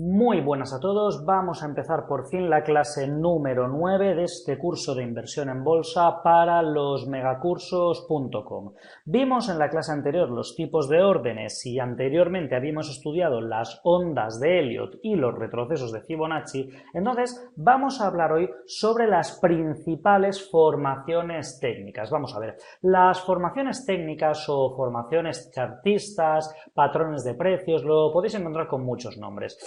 Muy buenas a todos, vamos a empezar por fin la clase número 9 de este curso de inversión en bolsa para los megacursos.com. Vimos en la clase anterior los tipos de órdenes y anteriormente habíamos estudiado las ondas de Elliott y los retrocesos de Fibonacci, entonces vamos a hablar hoy sobre las principales formaciones técnicas. Vamos a ver, las formaciones técnicas o formaciones chartistas, patrones de precios, lo podéis encontrar con muchos nombres.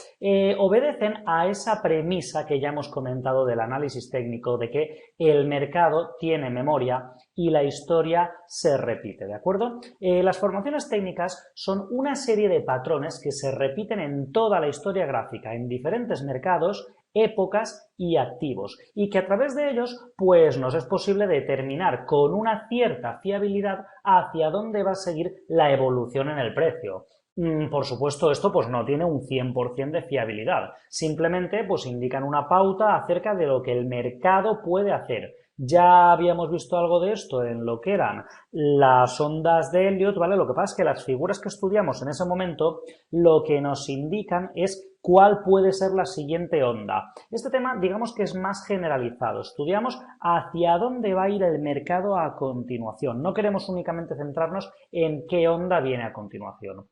Obedecen a esa premisa que ya hemos comentado del análisis técnico de que el mercado tiene memoria y la historia se repite, ¿de acuerdo? Las formaciones técnicas son una serie de patrones que se repiten en toda la historia gráfica, en diferentes mercados, épocas y activos, y que a través de ellos pues nos es posible determinar con una cierta fiabilidad hacia dónde va a seguir la evolución en el precio. Por supuesto, esto pues no tiene un 100% de fiabilidad, simplemente pues indican una pauta acerca de lo que el mercado puede hacer. Ya habíamos visto algo de esto en lo que eran las ondas de Elliott, ¿vale? Lo que pasa es que las figuras que estudiamos en ese momento lo que nos indican es cuál puede ser la siguiente onda. Este tema digamos que es más generalizado, estudiamos hacia dónde va a ir el mercado a continuación, no queremos únicamente centrarnos en qué onda viene a continuación.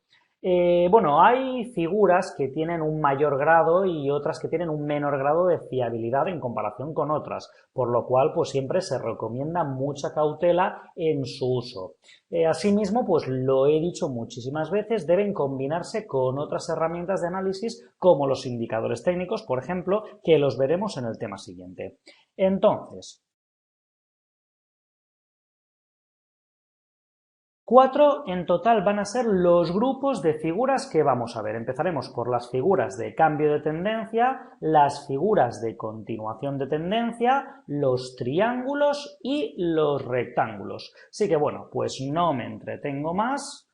Bueno, hay figuras que tienen un mayor grado y otras que tienen un menor grado de fiabilidad en comparación con otras, por lo cual pues siempre se recomienda mucha cautela en su uso. Asimismo, pues lo he dicho muchísimas veces, deben combinarse con otras herramientas de análisis como los indicadores técnicos, por ejemplo, que los veremos en el tema siguiente. Entonces, 4 en total van a ser los grupos de figuras que vamos a ver. Empezaremos por las figuras de cambio de tendencia, las figuras de continuación de tendencia, los triángulos y los rectángulos. Así que bueno, pues no me entretengo más.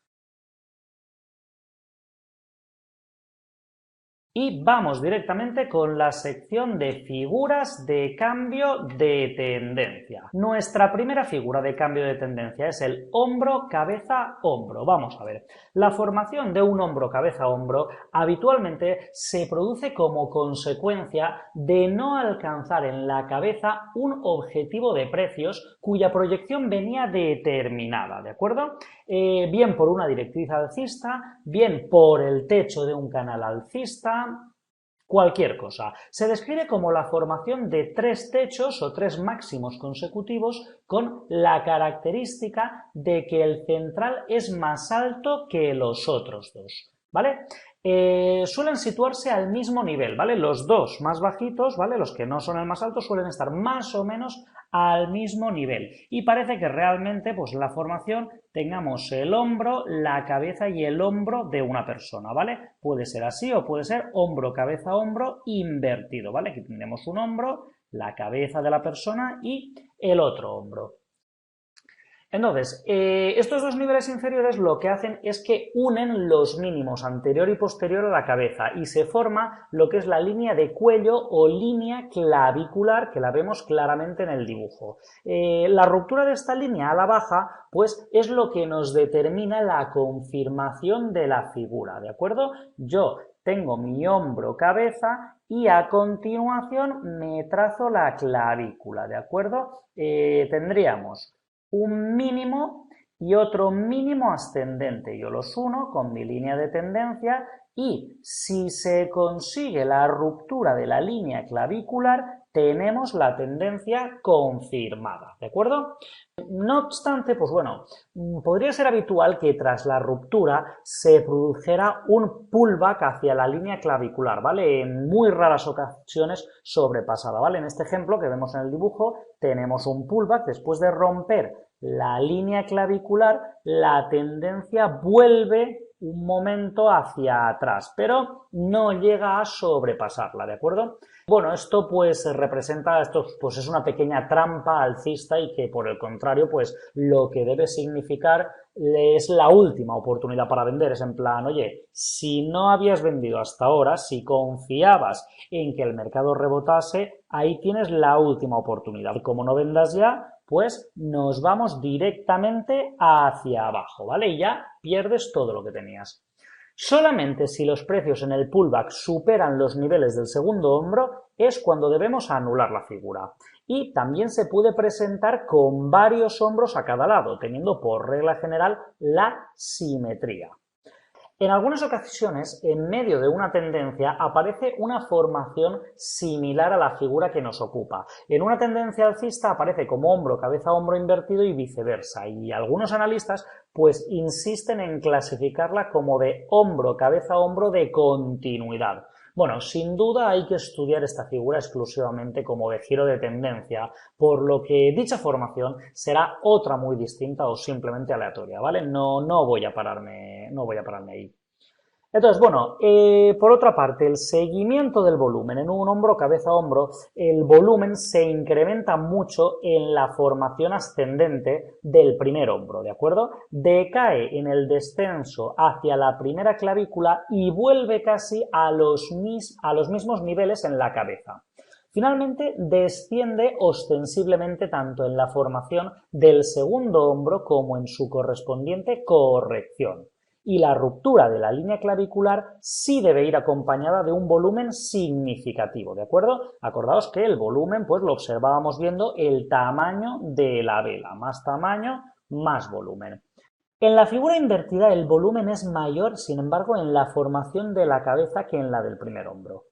Y vamos directamente con la sección de figuras de cambio de tendencia. Nuestra primera figura de cambio de tendencia es el hombro, cabeza, hombro. Vamos a ver. La formación de un hombro, cabeza, hombro habitualmente se produce como consecuencia de no alcanzar en la cabeza un objetivo de precios cuya proyección venía determinada, ¿de acuerdo? Bien por una directriz alcista, bien por el techo de un canal alcista, cualquier cosa. Se describe como la formación de tres techos o tres máximos consecutivos con la característica de que el central es más alto que los otros dos, ¿vale? Suelen situarse al mismo nivel, ¿vale? Los dos más bajitos, ¿vale? Los que no son el más alto suelen estar más o menos al mismo nivel y parece que realmente pues la formación tengamos el hombro, la cabeza y el hombro de una persona, ¿vale? Puede ser así o puede ser hombro, cabeza, hombro invertido, ¿vale? Aquí tendremos un hombro, la cabeza de la persona y el otro hombro. Entonces, estos dos niveles inferiores lo que hacen es que unen los mínimos anterior y posterior a la cabeza y se forma lo que es la línea de cuello o línea clavicular que la vemos claramente en el dibujo. La ruptura de esta línea a la baja pues es lo que nos determina la confirmación de la figura, ¿de acuerdo? Yo tengo mi hombro, cabeza y a continuación me trazo la clavícula, ¿de acuerdo? Tendríamos un mínimo y otro mínimo ascendente. Yo los uno con mi línea de tendencia y si se consigue la ruptura de la línea clavicular, tenemos la tendencia confirmada, ¿de acuerdo? No obstante, pues bueno, podría ser habitual que tras la ruptura se produjera un pullback hacia la línea clavicular, ¿vale? En muy raras ocasiones sobrepasada, ¿vale? En este ejemplo que vemos en el dibujo tenemos un pullback después de romper la línea clavicular, la tendencia vuelve un momento hacia atrás, pero no llega a sobrepasarla, ¿de acuerdo? Bueno, esto pues representa, esto pues es una pequeña trampa alcista y que por el contrario pues lo que debe significar es la última oportunidad para vender, es en plan, oye, si no habías vendido hasta ahora, si confiabas en que el mercado rebotase, ahí tienes la última oportunidad y como no vendas ya, pues nos vamos directamente hacia abajo, ¿vale? Y ya pierdes todo lo que tenías. Solamente si los precios en el pullback superan los niveles del segundo hombro es cuando debemos anular la figura. Y también se puede presentar con varios hombros a cada lado, teniendo por regla general la simetría. En algunas ocasiones, en medio de una tendencia, aparece una formación similar a la figura que nos ocupa. En una tendencia alcista aparece como hombro, cabeza, hombro invertido y viceversa. Y algunos analistas pues insisten en clasificarla como de hombro, cabeza, hombro de continuidad. Bueno, sin duda hay que estudiar esta figura exclusivamente como de giro de tendencia, por lo que dicha formación será otra muy distinta o simplemente aleatoria, ¿vale? No voy a pararme ahí. Entonces, bueno, por otra parte, el seguimiento del volumen en un hombro, cabeza, hombro, el volumen se incrementa mucho en la formación ascendente del primer hombro, ¿de acuerdo? Decae en el descenso hacia la primera clavícula y vuelve casi a los mismos niveles en la cabeza. Finalmente, desciende ostensiblemente tanto en la formación del segundo hombro como en su correspondiente corrección. Y la ruptura de la línea clavicular sí debe ir acompañada de un volumen significativo, ¿de acuerdo? Acordaos que el volumen, pues lo observábamos viendo el tamaño de la vela. Más tamaño, más volumen. En la figura invertida el volumen es mayor, sin embargo, en la formación de la cabeza que en la del primer hombro.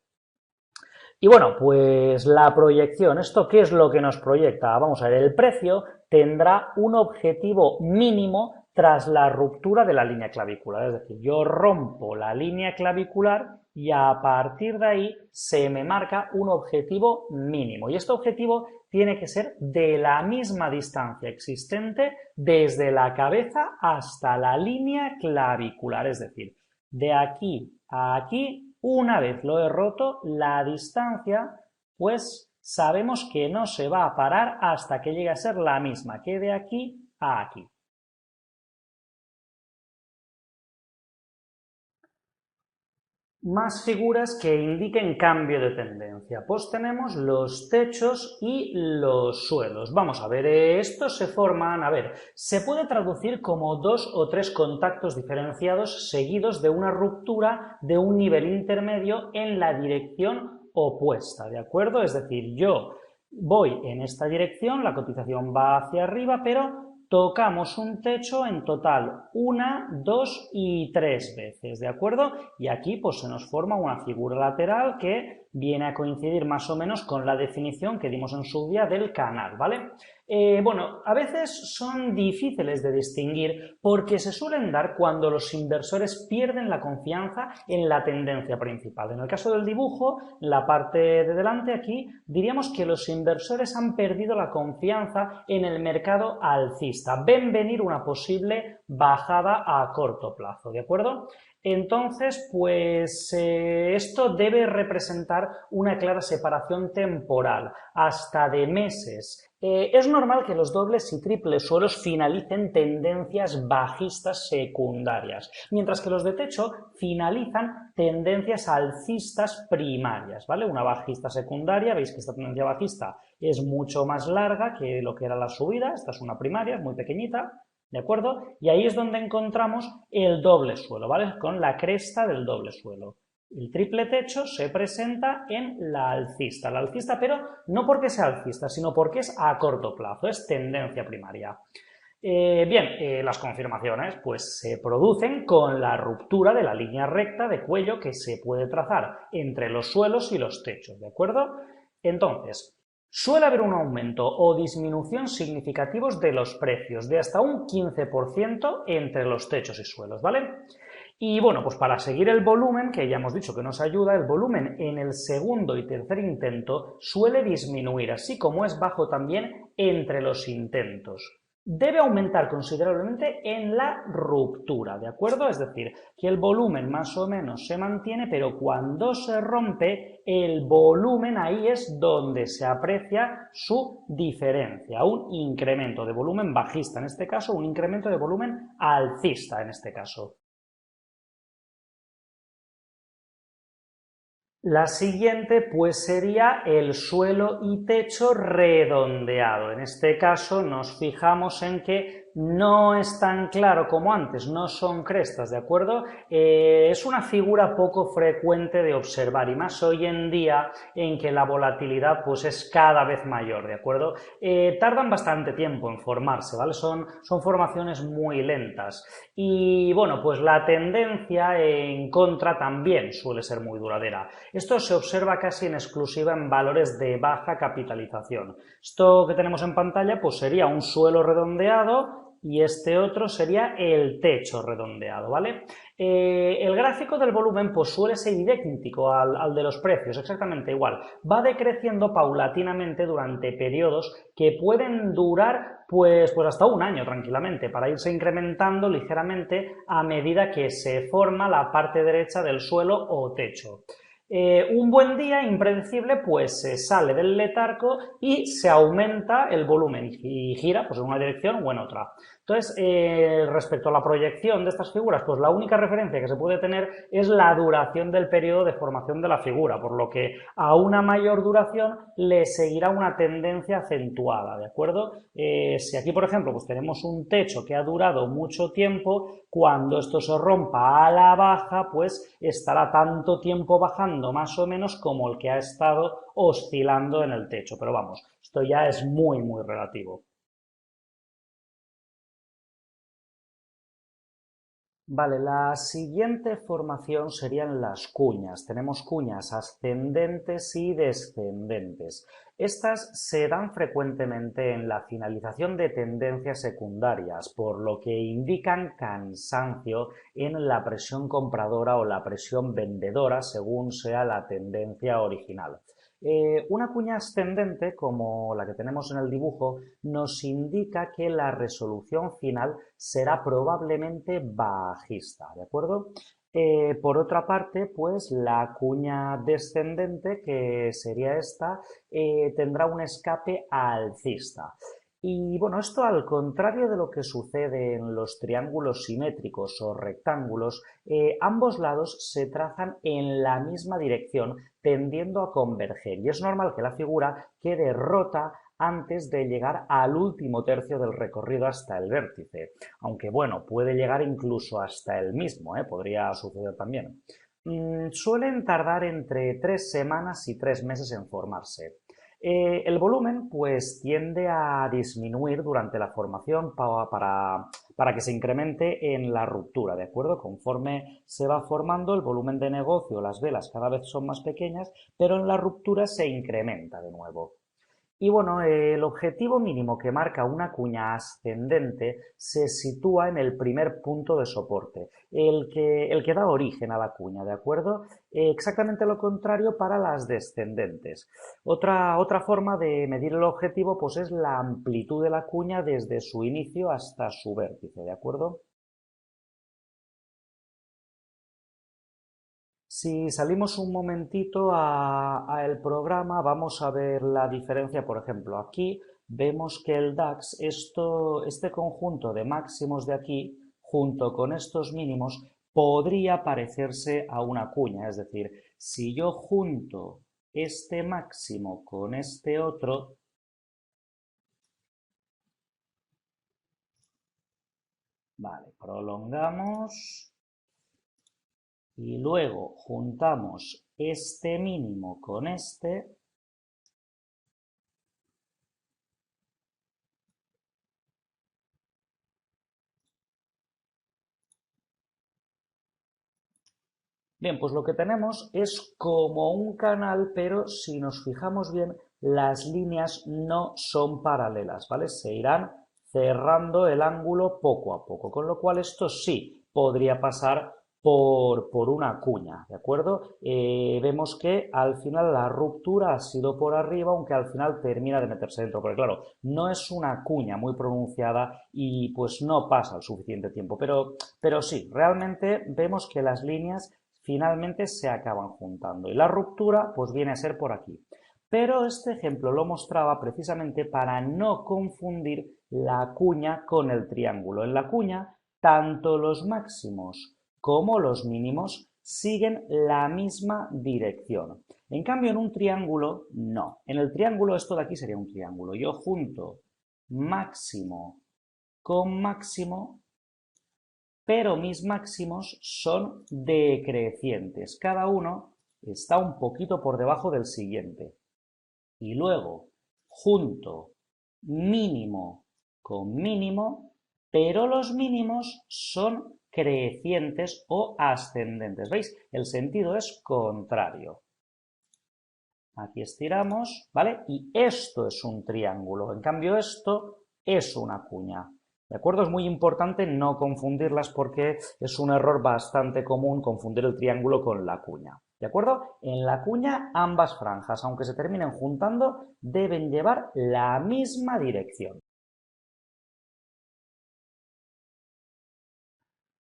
Y bueno, pues la proyección, ¿esto qué es lo que nos proyecta? Vamos a ver, el precio tendrá un objetivo mínimo tras la ruptura de la línea clavicular, es decir, yo rompo la línea clavicular y a partir de ahí se me marca un objetivo mínimo y este objetivo tiene que ser de la misma distancia existente desde la cabeza hasta la línea clavicular, es decir, de aquí a aquí, una vez lo he roto, la distancia, pues sabemos que no se va a parar hasta que llegue a ser la misma que de aquí a aquí. Más figuras que indiquen cambio de tendencia. Pues tenemos los techos y los suelos. Vamos a ver, estos se forman, se puede traducir como 2 o 3 contactos diferenciados seguidos de una ruptura de un nivel intermedio en la dirección opuesta, ¿de acuerdo? Es decir, yo voy en esta dirección, la cotización va hacia arriba, pero tocamos un techo en total 1, 2 y 3 veces, ¿de acuerdo? Y aquí pues se nos forma una figura lateral que viene a coincidir más o menos con la definición que dimos en su día del canal, ¿vale? Bueno, a veces son difíciles de distinguir porque se suelen dar cuando los inversores pierden la confianza en la tendencia principal. En el caso del dibujo, la parte de delante aquí, diríamos que los inversores han perdido la confianza en el mercado alcista. Ven venir una posible bajada a corto plazo, ¿de acuerdo? Entonces, pues esto debe representar una clara separación temporal, hasta de meses. Es normal que los dobles y triples suelos finalicen tendencias bajistas secundarias, mientras que los de techo finalizan tendencias alcistas primarias, ¿vale? Una bajista secundaria, veis que esta tendencia bajista es mucho más larga que lo que era la subida, esta es una primaria, es muy pequeñita, ¿de acuerdo? Y ahí es donde encontramos el doble suelo, ¿vale? Con la cresta del doble suelo. El triple techo se presenta en la alcista, pero no porque sea alcista, sino porque es a corto plazo, es tendencia primaria. Las confirmaciones pues se producen con la ruptura de la línea recta de cuello que se puede trazar entre los suelos y los techos, ¿de acuerdo? Entonces, suele haber un aumento o disminución significativos de los precios de hasta un 15% entre los techos y suelos, ¿vale? Y bueno, pues para seguir el volumen, que ya hemos dicho que nos ayuda, el volumen en el segundo y tercer intento suele disminuir, así como es bajo también entre los intentos. Debe aumentar considerablemente en la ruptura, ¿de acuerdo? Es decir, que el volumen más o menos se mantiene, pero cuando se rompe, el volumen ahí es donde se aprecia su diferencia, un incremento de volumen bajista en este caso, un incremento de volumen alcista en este caso. La siguiente pues sería el suelo y techo redondeado. En este caso nos fijamos en que no es tan claro como antes, no son crestas, ¿de acuerdo? Es una figura poco frecuente de observar y más hoy en día en que la volatilidad pues es cada vez mayor, ¿de acuerdo? Tardan bastante tiempo en formarse, ¿vale? Son formaciones muy lentas y bueno, pues la tendencia en contra también suele ser muy duradera. Esto se observa casi en exclusiva en valores de baja capitalización. Esto que tenemos en pantalla pues sería un suelo redondeado y este otro sería el techo redondeado, ¿vale? El gráfico del volumen pues suele ser idéntico al de los precios, exactamente igual. Va decreciendo paulatinamente durante periodos que pueden durar pues hasta un año tranquilamente, para irse incrementando ligeramente a medida que se forma la parte derecha del suelo o techo. Un buen día impredecible pues se sale del letargo y se aumenta el volumen y gira pues en una dirección o en otra. Entonces, respecto a la proyección de estas figuras, pues la única referencia que se puede tener es la duración del periodo de formación de la figura, por lo que a una mayor duración le seguirá una tendencia acentuada, ¿de acuerdo? Si aquí, por ejemplo, pues tenemos un techo que ha durado mucho tiempo, cuando esto se rompa a la baja, pues estará tanto tiempo bajando más o menos como el que ha estado oscilando en el techo. Pero vamos, esto ya es muy, muy relativo. Vale, la siguiente formación serían las cuñas. Tenemos cuñas ascendentes y descendentes. Estas se dan frecuentemente en la finalización de tendencias secundarias, por lo que indican cansancio en la presión compradora o la presión vendedora, según sea la tendencia original. Una cuña ascendente, como la que tenemos en el dibujo, nos indica que la resolución final será probablemente bajista, ¿de acuerdo? Por otra parte, pues la cuña descendente, que sería esta, tendrá un escape alcista. Y bueno, esto al contrario de lo que sucede en los triángulos simétricos o rectángulos, ambos lados se trazan en la misma dirección, tendiendo a converger. Y es normal que la figura quede rota antes de llegar al último tercio del recorrido hasta el vértice. Aunque bueno, puede llegar incluso hasta el mismo, podría suceder también. Suelen tardar entre 3 semanas y 3 meses en formarse. El volumen pues tiende a disminuir durante la formación para que se incremente en la ruptura, ¿de acuerdo? Conforme se va formando el volumen de negocio, las velas cada vez son más pequeñas, pero en la ruptura se incrementa de nuevo. Y bueno, el objetivo mínimo que marca una cuña ascendente se sitúa en el primer punto de soporte, el que da origen a la cuña, ¿de acuerdo? Exactamente lo contrario para las descendentes. Otra forma de medir el objetivo pues es la amplitud de la cuña desde su inicio hasta su vértice, ¿de acuerdo? Si salimos un momentito a el programa, vamos a ver la diferencia. Por ejemplo, aquí vemos que el DAX, este conjunto de máximos de aquí, junto con estos mínimos, podría parecerse a una cuña. Es decir, si yo junto este máximo con este otro, vale, prolongamos y luego juntamos este mínimo con este. Bien, pues lo que tenemos es como un canal, pero si nos fijamos bien, las líneas no son paralelas, ¿vale? Se irán cerrando el ángulo poco a poco, con lo cual esto sí podría pasar por una cuña, ¿de acuerdo? Vemos que al final la ruptura ha sido por arriba, aunque al final termina de meterse dentro, porque claro, no es una cuña muy pronunciada y pues no pasa el suficiente tiempo, pero sí, realmente vemos que las líneas finalmente se acaban juntando. Y la ruptura pues viene a ser por aquí. Pero este ejemplo lo mostraba precisamente para no confundir la cuña con el triángulo. En la cuña, tanto los máximos como los mínimos siguen la misma dirección. En cambio, en un triángulo, no. En el triángulo, esto de aquí sería un triángulo. Yo junto máximo con máximo, pero mis máximos son decrecientes. Cada uno está un poquito por debajo del siguiente. Y luego junto mínimo con mínimo, pero los mínimos son crecientes o ascendentes. ¿Veis? El sentido es contrario. Aquí estiramos, ¿vale? Y esto es un triángulo. En cambio, esto es una cuña. ¿De acuerdo? Es muy importante no confundirlas porque es un error bastante común confundir el triángulo con la cuña. ¿De acuerdo? En la cuña ambas franjas, aunque se terminen juntando, deben llevar la misma dirección.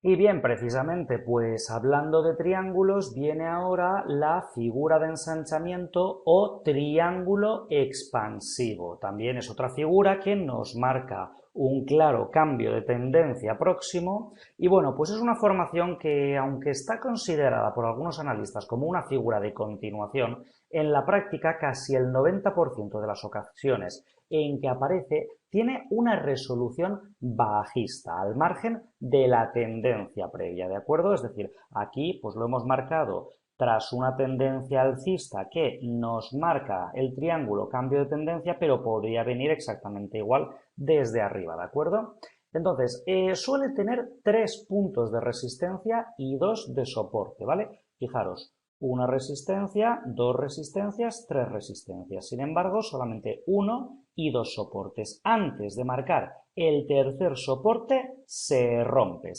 Y bien, precisamente, pues hablando de triángulos, viene ahora la figura de ensanchamiento o triángulo expansivo. También es otra figura que nos marca un claro cambio de tendencia próximo y bueno, pues es una formación que, aunque está considerada por algunos analistas como una figura de continuación, en la práctica casi el 90% de las ocasiones en que aparece tiene una resolución bajista, al margen de la tendencia previa, ¿de acuerdo? Es decir, aquí pues lo hemos marcado tras una tendencia alcista que nos marca el triángulo cambio de tendencia, pero podría venir exactamente igual desde arriba, ¿de acuerdo? Entonces, suele tener 3 puntos de resistencia y 2 de soporte, ¿vale? Fijaros, una resistencia, 2 resistencias, 3 resistencias. Sin embargo, solamente 1 y 2 soportes. Antes de marcar el tercer soporte se rompe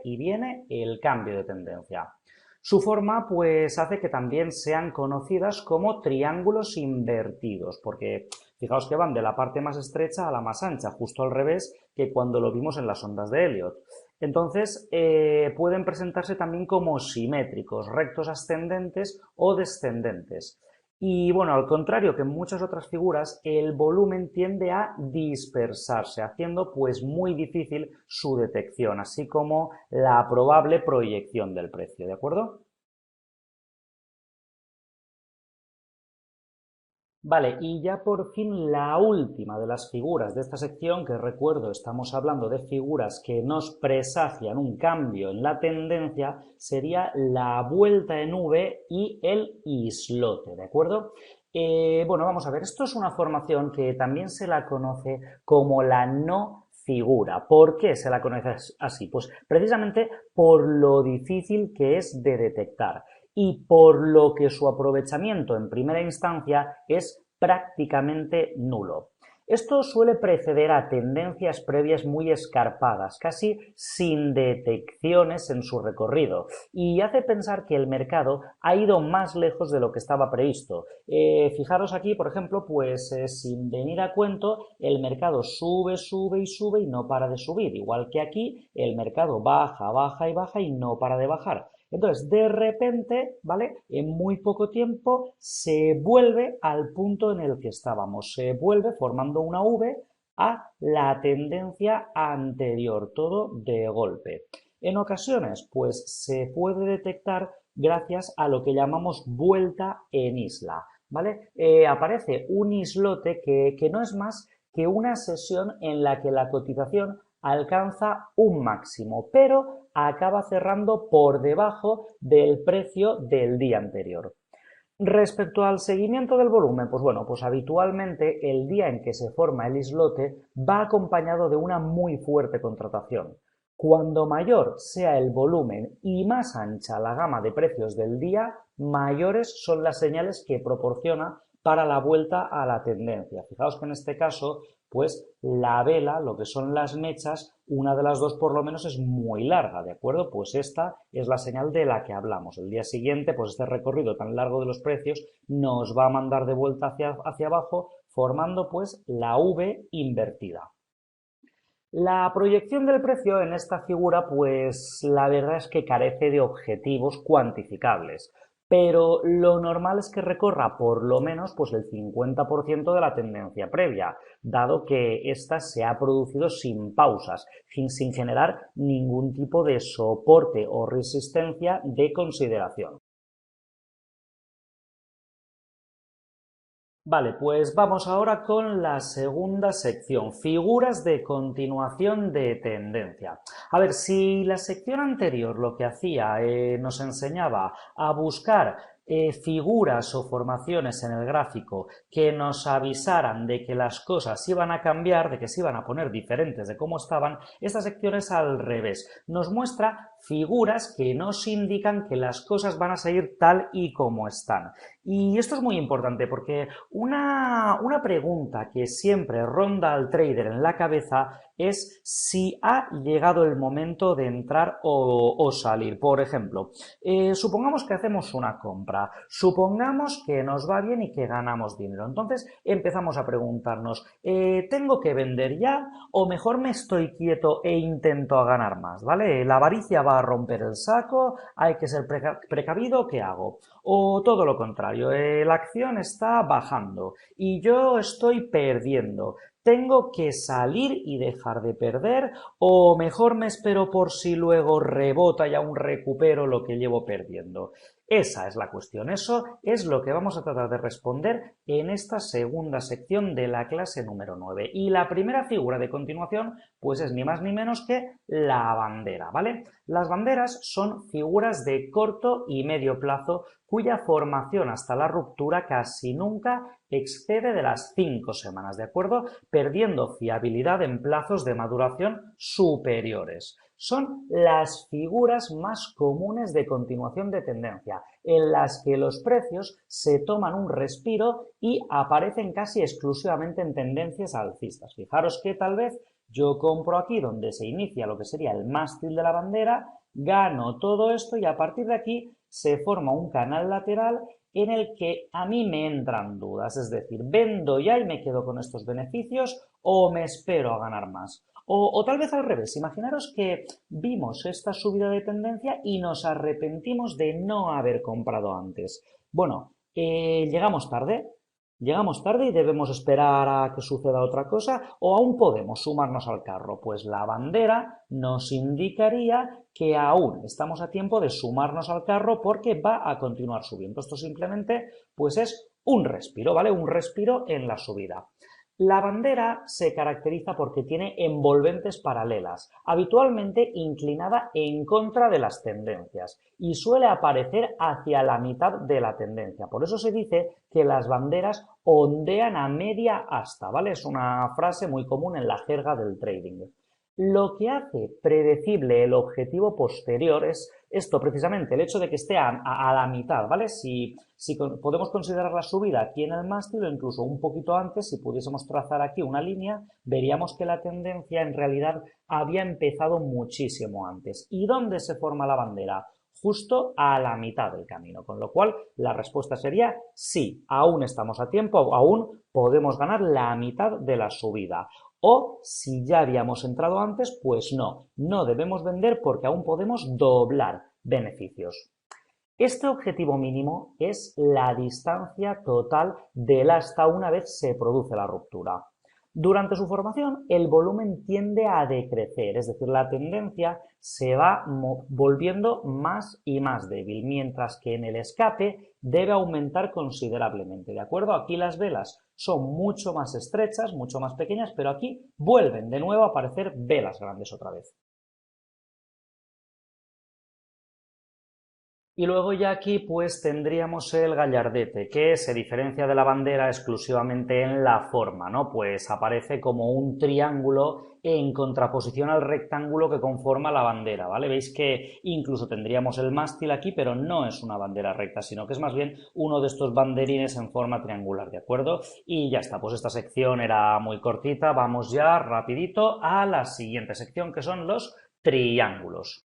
y viene el cambio de tendencia. Su forma pues hace que también sean conocidas como triángulos invertidos, porque fijaos que van de la parte más estrecha a la más ancha, justo al revés que cuando lo vimos en las ondas de Elliot. Entonces, pueden presentarse también como simétricos, rectos ascendentes o descendentes. Y bueno, al contrario que en muchas otras figuras, el volumen tiende a dispersarse, haciendo pues muy difícil su detección, así como la probable proyección del precio, ¿de acuerdo? Vale, y ya por fin la última de las figuras de esta sección, que recuerdo estamos hablando de figuras que nos presagian un cambio en la tendencia, sería la vuelta en V y el islote, ¿de acuerdo? Bueno, vamos a ver, esto es una formación que también se la conoce como la no figura. ¿Por qué se la conoce así? Pues precisamente por lo difícil que es de detectar y por lo que su aprovechamiento en primera instancia es prácticamente nulo. Esto suele preceder a tendencias previas muy escarpadas, casi sin detecciones en su recorrido, y hace pensar que el mercado ha ido más lejos de lo que estaba previsto. Fijaros aquí, por ejemplo, pues sin venir a cuento, el mercado sube, sube y sube y no para de subir, igual que aquí el mercado baja, baja y baja y no para de bajar. Entonces, de repente, ¿vale? En muy poco tiempo se vuelve al punto en el que estábamos, se vuelve formando una V a la tendencia anterior, todo de golpe. En ocasiones, pues se puede detectar gracias a lo que llamamos vuelta en isla, ¿vale? Aparece un islote que no es más que una sesión en la que la cotización alcanza un máximo, pero acaba cerrando por debajo del precio del día anterior. Respecto al seguimiento del volumen, pues bueno, pues habitualmente el día en que se forma el islote va acompañado de una muy fuerte contratación. Cuando mayor sea el volumen y más ancha la gama de precios del día, mayores son las señales que proporciona para la vuelta a la tendencia. Fijaos que en este caso, pues la vela, lo que son las mechas, una de las dos por lo menos es muy larga, ¿de acuerdo? Pues esta es la señal de la que hablamos. El día siguiente, pues este recorrido tan largo de los precios nos va a mandar de vuelta hacia abajo, formando pues la V invertida. La proyección del precio en esta figura, pues la verdad es que carece de objetivos cuantificables, pero lo normal es que recorra por lo menos pues el 50% de la tendencia previa, dado que ésta se ha producido sin pausas, sin generar ningún tipo de soporte o resistencia de consideración. Vale, pues vamos ahora con la segunda sección, figuras de continuación de tendencia. A ver, si la sección anterior lo que hacía nos enseñaba a buscar figuras o formaciones en el gráfico que nos avisaran de que las cosas iban a cambiar, de que se iban a poner diferentes de cómo estaban, esta sección es al revés. Nos muestra figuras que nos indican que las cosas van a seguir tal y como están. Y esto es muy importante porque una pregunta que siempre ronda al trader en la cabeza es si ha llegado el momento de entrar o salir. Por ejemplo, supongamos que hacemos una compra, supongamos que nos va bien y que ganamos dinero. Entonces empezamos a preguntarnos, ¿tengo que vender ya o mejor me estoy quieto e intento ganar más? ¿Vale? La avaricia va a romper el saco, hay que ser precavido, ¿qué hago? O todo lo contrario, la acción está bajando y yo estoy perdiendo. ¿Tengo que salir y dejar de perder o mejor me espero por si luego rebota y aún recupero lo que llevo perdiendo? Esa es la cuestión, eso es lo que vamos a tratar de responder en esta segunda sección de la clase número 9. Y la primera figura de continuación pues es ni más ni menos que la bandera, ¿vale? Las banderas son figuras de corto y medio plazo cuya formación hasta la ruptura casi nunca excede de las 5 semanas, ¿de acuerdo? Perdiendo fiabilidad en plazos de maduración superiores. Son las figuras más comunes de continuación de tendencia, en las que los precios se toman un respiro y aparecen casi exclusivamente en tendencias alcistas. Fijaros que tal vez yo compro aquí donde se inicia lo que sería el mástil de la bandera, gano todo esto y a partir de aquí se forma un canal lateral en el que a mí me entran dudas, es decir, vendo ya y me quedo con estos beneficios o me espero a ganar más. O tal vez al revés, imaginaros que vimos esta subida de tendencia y nos arrepentimos de no haber comprado antes. Bueno, llegamos tarde y debemos esperar a que suceda otra cosa o aún podemos sumarnos al carro. Pues la bandera nos indicaría que aún estamos a tiempo de sumarnos al carro porque va a continuar subiendo. Esto simplemente pues es un respiro, ¿vale? Un respiro en la subida. La bandera se caracteriza porque tiene envolventes paralelas, habitualmente inclinada en contra de las tendencias y suele aparecer hacia la mitad de la tendencia. Por eso se dice que las banderas ondean a media asta, ¿vale? Es una frase muy común en la jerga del trading. Lo que hace predecible el objetivo posterior es esto precisamente, el hecho de que esté a la mitad, ¿vale? Si podemos considerar la subida aquí en el mástil o incluso un poquito antes, si pudiésemos trazar aquí una línea, veríamos que la tendencia en realidad había empezado muchísimo antes. ¿Y dónde se forma la bandera? Justo a la mitad del camino, con lo cual la respuesta sería sí, aún estamos a tiempo, aún podemos ganar la mitad de la subida. O si ya habíamos entrado antes, pues no debemos vender porque aún podemos doblar beneficios. Este objetivo mínimo es la distancia total del asta una vez se produce la ruptura. Durante su formación, el volumen tiende a decrecer, es decir, la tendencia se va volviendo más y más débil, mientras que en el escape debe aumentar considerablemente, ¿de acuerdo? Aquí las velas son mucho más estrechas, mucho más pequeñas, pero aquí vuelven de nuevo a aparecer velas grandes otra vez. Y luego ya aquí pues tendríamos el gallardete, que se diferencia de la bandera exclusivamente en la forma, ¿no? Pues aparece como un triángulo en contraposición al rectángulo que conforma la bandera, ¿vale? Veis que incluso tendríamos el mástil aquí, pero no es una bandera recta, sino que es más bien uno de estos banderines en forma triangular, ¿de acuerdo? Y ya está, pues esta sección era muy cortita, vamos ya rapidito a la siguiente sección, que son los triángulos.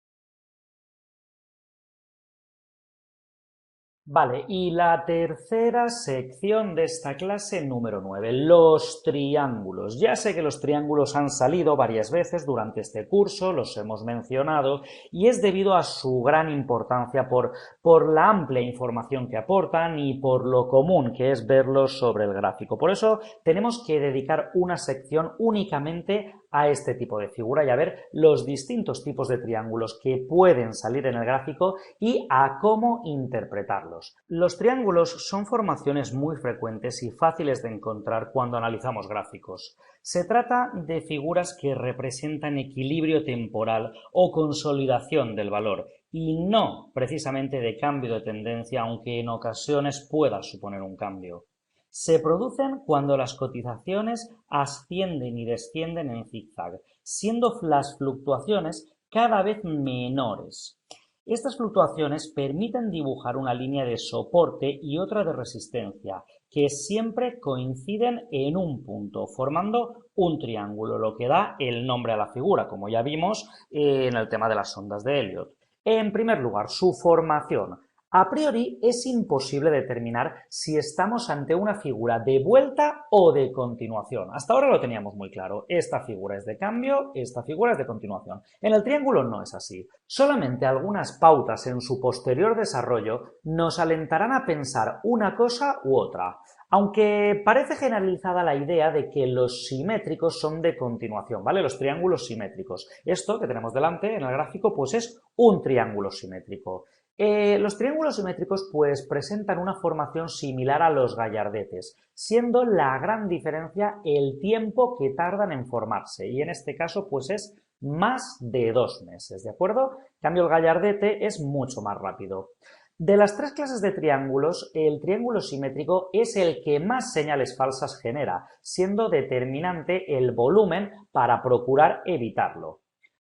Vale, y la tercera sección de esta clase número 9, los triángulos. Ya sé que los triángulos han salido varias veces durante este curso, los hemos mencionado, y es debido a su gran importancia por la amplia información que aportan y por lo común que es verlos sobre el gráfico. Por eso tenemos que dedicar una sección únicamente a este tipo de figura y a ver los distintos tipos de triángulos que pueden salir en el gráfico y a cómo interpretarlos. Los triángulos son formaciones muy frecuentes y fáciles de encontrar cuando analizamos gráficos. Se trata de figuras que representan equilibrio temporal o consolidación del valor y no precisamente de cambio de tendencia, aunque en ocasiones pueda suponer un cambio. Se producen cuando las cotizaciones ascienden y descienden en zigzag, siendo las fluctuaciones cada vez menores. Estas fluctuaciones permiten dibujar una línea de soporte y otra de resistencia, que siempre coinciden en un punto, formando un triángulo, lo que da el nombre a la figura, como ya vimos en el tema de las ondas de Elliott. En primer lugar, su formación. A priori es imposible determinar si estamos ante una figura de vuelta o de continuación. Hasta ahora lo teníamos muy claro. Esta figura es de cambio, esta figura es de continuación. En el triángulo no es así. Solamente algunas pautas en su posterior desarrollo nos alentarán a pensar una cosa u otra. Aunque parece generalizada la idea de que los simétricos son de continuación, ¿vale? Los triángulos simétricos. Esto que tenemos delante en el gráfico pues es un triángulo simétrico. Los triángulos simétricos pues presentan una formación similar a los gallardetes, siendo la gran diferencia el tiempo que tardan en formarse y en este caso pues es más de 2 meses, ¿de acuerdo? En cambio el gallardete es mucho más rápido. De las tres clases de triángulos, el triángulo simétrico es el que más señales falsas genera, siendo determinante el volumen para procurar evitarlo.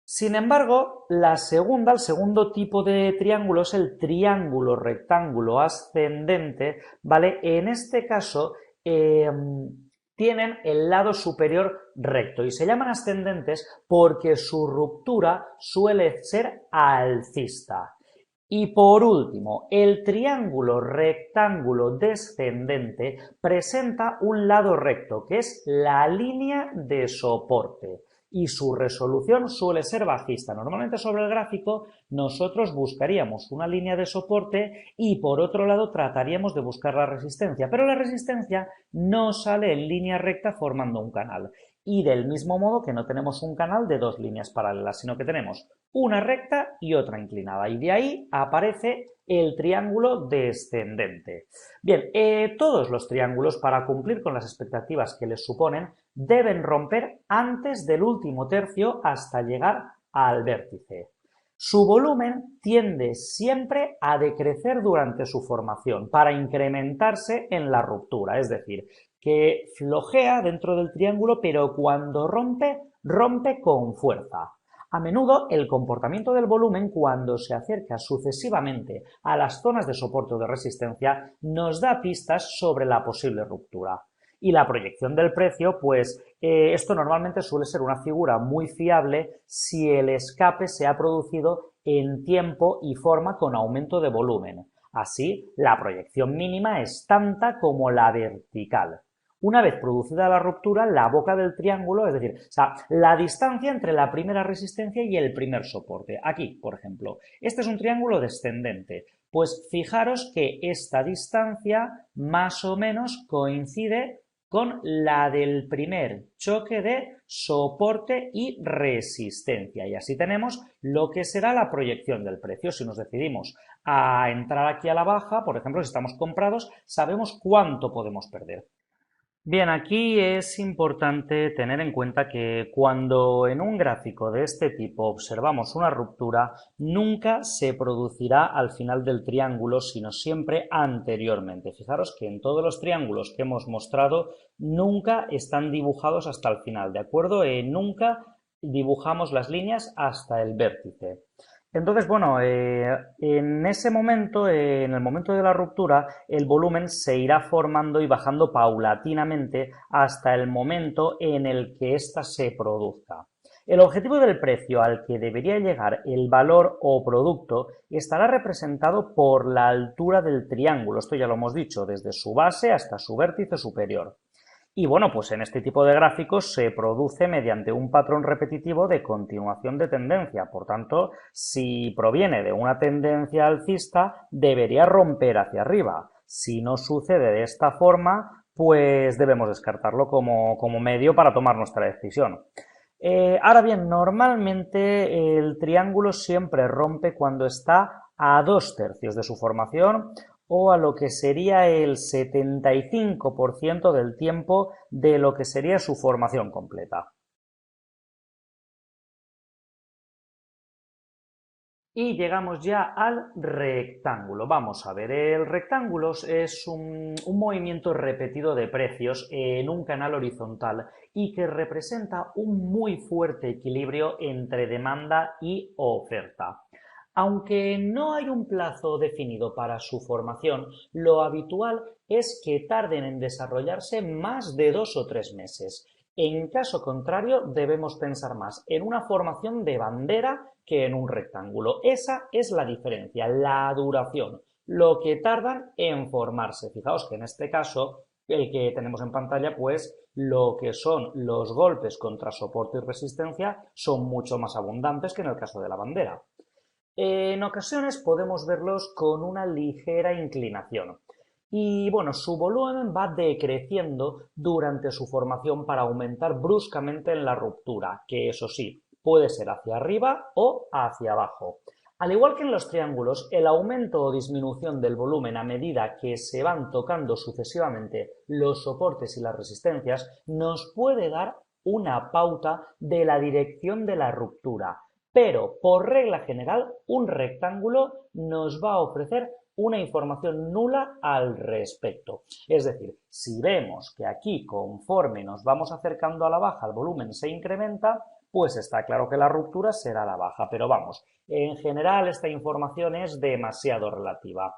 Sin embargo, el segundo tipo de triángulo es el triángulo rectángulo ascendente, ¿vale? En este caso tienen el lado superior recto y se llaman ascendentes porque su ruptura suele ser alcista. Y por último, el triángulo rectángulo descendente presenta un lado recto, que es la línea de soporte. Y su resolución suele ser bajista. Normalmente sobre el gráfico nosotros buscaríamos una línea de soporte y por otro lado trataríamos de buscar la resistencia, pero la resistencia no sale en línea recta formando un canal. Y del mismo modo que no tenemos un canal de dos líneas paralelas, sino que tenemos una recta y otra inclinada. Y de ahí aparece el triángulo descendente. Bien, todos los triángulos, para cumplir con las expectativas que les suponen, deben romper antes del último tercio hasta llegar al vértice. Su volumen tiende siempre a decrecer durante su formación para incrementarse en la ruptura, es decir, que flojea dentro del triángulo, pero cuando rompe, rompe con fuerza. A menudo el comportamiento del volumen cuando se acerca sucesivamente a las zonas de soporte o de resistencia nos da pistas sobre la posible ruptura. Y la proyección del precio, pues esto normalmente suele ser una figura muy fiable si el escape se ha producido en tiempo y forma con aumento de volumen. Así, la proyección mínima es tanta como la vertical. Una vez producida la ruptura, la boca del triángulo, es decir, la distancia entre la primera resistencia y el primer soporte. Aquí, por ejemplo, este es un triángulo descendente. Pues fijaros que esta distancia más o menos coincide con la del primer choque de soporte y resistencia. Y así tenemos lo que será la proyección del precio. Si nos decidimos a entrar aquí a la baja, por ejemplo, si estamos comprados, sabemos cuánto podemos perder. Bien, aquí es importante tener en cuenta que cuando en un gráfico de este tipo observamos una ruptura, nunca se producirá al final del triángulo, sino siempre anteriormente. Fijaros que en todos los triángulos que hemos mostrado nunca están dibujados hasta el final, ¿de acuerdo? Nunca dibujamos las líneas hasta el vértice. Entonces, bueno, en ese momento, en el momento de la ruptura, el volumen se irá formando y bajando paulatinamente hasta el momento en el que ésta se produzca. El objetivo del precio al que debería llegar el valor o producto estará representado por la altura del triángulo, esto ya lo hemos dicho, desde su base hasta su vértice superior. Y bueno, pues en este tipo de gráficos se produce mediante un patrón repetitivo de continuación de tendencia. Por tanto, si proviene de una tendencia alcista, debería romper hacia arriba. Si no sucede de esta forma, pues debemos descartarlo como medio para tomar nuestra decisión. Ahora bien, normalmente el triángulo siempre rompe cuando está a 2/3 de su formación o a lo que sería el 75% del tiempo de lo que sería su formación completa. Y llegamos ya al rectángulo. Vamos a ver, el rectángulo es un movimiento repetido de precios en un canal horizontal y que representa un muy fuerte equilibrio entre demanda y oferta. Aunque no hay un plazo definido para su formación, lo habitual es que tarden en desarrollarse más de 2 o 3 meses. En caso contrario, debemos pensar más en una formación de bandera que en un rectángulo. Esa es la diferencia, la duración, lo que tardan en formarse. Fijaos que en este caso, el que tenemos en pantalla, pues lo que son los golpes contra soporte y resistencia son mucho más abundantes que en el caso de la bandera. En ocasiones podemos verlos con una ligera inclinación. Y bueno, su volumen va decreciendo durante su formación para aumentar bruscamente en la ruptura, que eso sí, puede ser hacia arriba o hacia abajo. Al igual que en los triángulos, el aumento o disminución del volumen a medida que se van tocando sucesivamente los soportes y las resistencias nos puede dar una pauta de la dirección de la ruptura, pero por regla general un rectángulo nos va a ofrecer una información nula al respecto. Es decir, si vemos que aquí conforme nos vamos acercando a la baja el volumen se incrementa, pues está claro que la ruptura será la baja, pero vamos, en general esta información es demasiado relativa.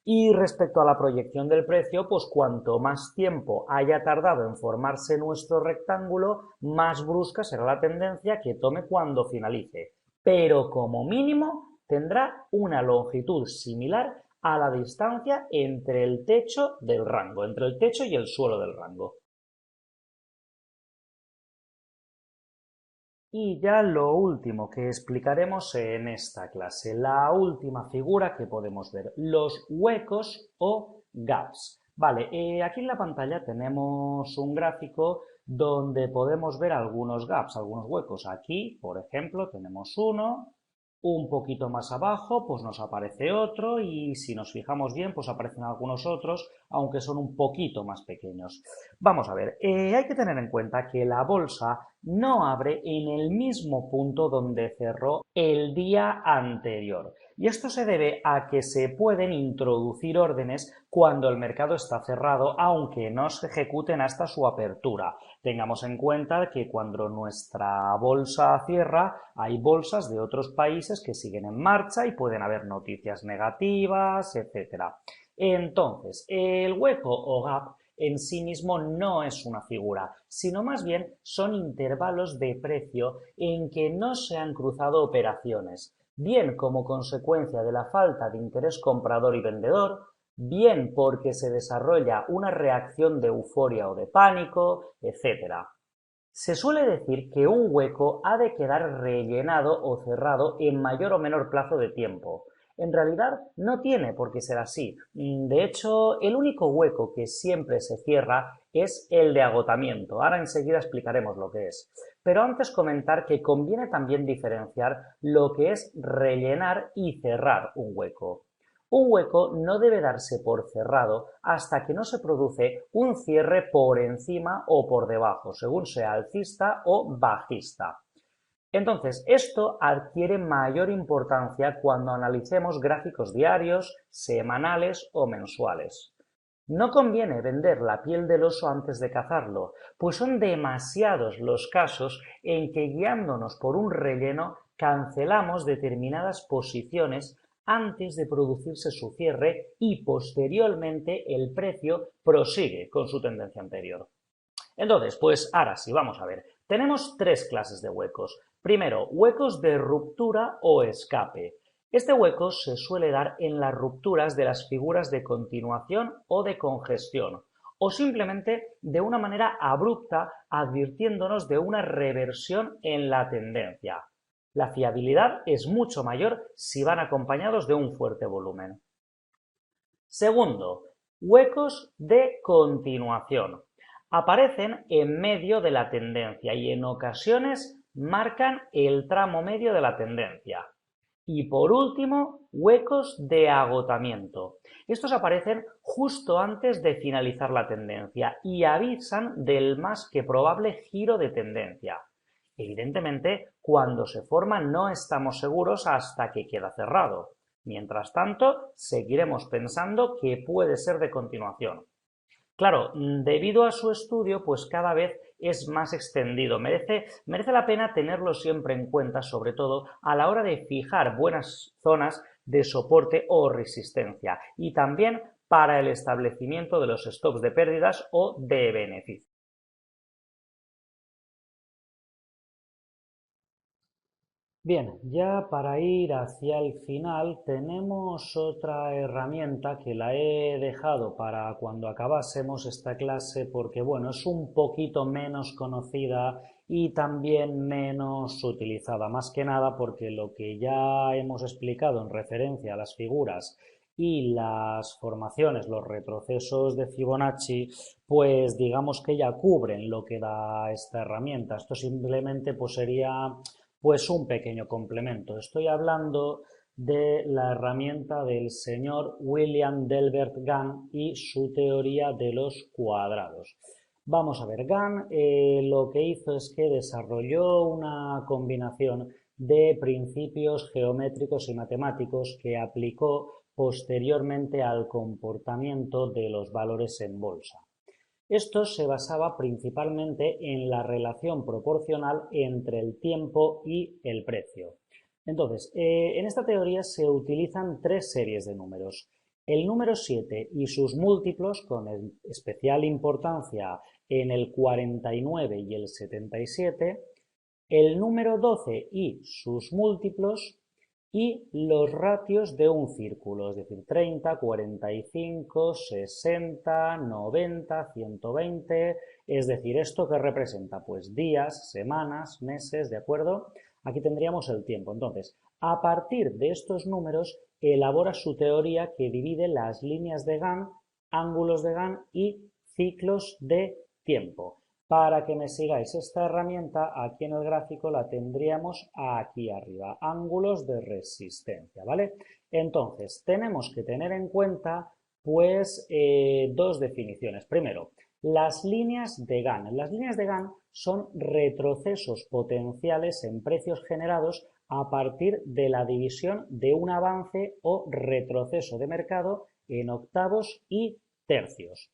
Y respecto a la proyección del precio, pues cuanto más tiempo haya tardado en formarse nuestro rectángulo, más brusca será la tendencia que tome cuando finalice. Pero como mínimo tendrá una longitud similar a la distancia entre el techo del rango, entre el techo y el suelo del rango. Y ya lo último que explicaremos en esta clase, la última figura que podemos ver, los huecos o gaps. Vale, aquí en la pantalla tenemos un gráfico donde podemos ver algunos gaps, algunos huecos. Aquí, por ejemplo, tenemos uno, un poquito más abajo, pues nos aparece otro y si nos fijamos bien, pues aparecen algunos otros, aunque son un poquito más pequeños. Vamos a ver, hay que tener en cuenta que la bolsa no abre en el mismo punto donde cerró el día anterior. Y esto se debe a que se pueden introducir órdenes cuando el mercado está cerrado, aunque no se ejecuten hasta su apertura. Tengamos en cuenta que cuando nuestra bolsa cierra, hay bolsas de otros países que siguen en marcha y pueden haber noticias negativas, etcétera. Entonces, el hueco o gap en sí mismo no es una figura, sino más bien son intervalos de precio en que no se han cruzado operaciones, bien como consecuencia de la falta de interés comprador y vendedor, bien porque se desarrolla una reacción de euforia o de pánico, etc. Se suele decir que un hueco ha de quedar rellenado o cerrado en mayor o menor plazo de tiempo. En realidad no tiene por qué ser así. De hecho, el único hueco que siempre se cierra es el de agotamiento. Ahora enseguida explicaremos lo que es. Pero antes comentar que conviene también diferenciar lo que es rellenar y cerrar un hueco. Un hueco no debe darse por cerrado hasta que no se produce un cierre por encima o por debajo, según sea alcista o bajista. Entonces, esto adquiere mayor importancia cuando analicemos gráficos diarios, semanales o mensuales. No conviene vender la piel del oso antes de cazarlo, pues son demasiados los casos en que guiándonos por un relleno cancelamos determinadas posiciones antes de producirse su cierre y posteriormente el precio prosigue con su tendencia anterior. Entonces, pues ahora sí, vamos a ver. Tenemos tres clases de huecos. Primero, huecos de ruptura o escape. Este hueco se suele dar en las rupturas de las figuras de continuación o de congestión, o simplemente de una manera abrupta advirtiéndonos de una reversión en la tendencia. La fiabilidad es mucho mayor si van acompañados de un fuerte volumen. Segundo, huecos de continuación. Aparecen en medio de la tendencia y en ocasiones marcan el tramo medio de la tendencia. Y por último, huecos de agotamiento. Estos aparecen justo antes de finalizar la tendencia y avisan del más que probable giro de tendencia. Evidentemente, cuando se forman no estamos seguros hasta que queda cerrado. Mientras tanto, seguiremos pensando que puede ser de continuación. Claro, debido a su estudio, pues cada vez es más extendido. Merece la pena tenerlo siempre en cuenta, sobre todo a la hora de fijar buenas zonas de soporte o resistencia y también para el establecimiento de los stops de pérdidas o de beneficio. Bien, ya para ir hacia el final tenemos otra herramienta que la he dejado para cuando acabásemos esta clase porque bueno, es un poquito menos conocida y también menos utilizada, más que nada porque lo que ya hemos explicado en referencia a las figuras y las formaciones, los retrocesos de Fibonacci, pues digamos que ya cubren lo que da esta herramienta. Esto simplemente pues sería pues un pequeño complemento. Estoy hablando de la herramienta del señor William Delbert Gann y su teoría de los cuadrados. Vamos a ver, Gann lo que hizo es que desarrolló una combinación de principios geométricos y matemáticos que aplicó posteriormente al comportamiento de los valores en bolsa. Esto se basaba principalmente en la relación proporcional entre el tiempo y el precio. Entonces, en esta teoría se utilizan tres series de números. El número 7 y sus múltiplos, con especial importancia en el 49 y el 77, el número 12 y sus múltiplos, y los ratios de un círculo, es decir, 30, 45, 60, 90, 120, es decir, ¿esto qué representa? Pues días, semanas, meses, ¿de acuerdo? Aquí tendríamos el tiempo. Entonces, a partir de estos números, elabora su teoría que divide las líneas de Gann, ángulos de Gann y ciclos de tiempo. Para que me sigáis esta herramienta, aquí en el gráfico la tendríamos aquí arriba, ángulos de resistencia, ¿vale? Entonces, tenemos que tener en cuenta, pues, dos definiciones. Primero, las líneas de Gann. Las líneas de Gann son retrocesos potenciales en precios generados a partir de la división de un avance o retroceso de mercado en octavos y tercios.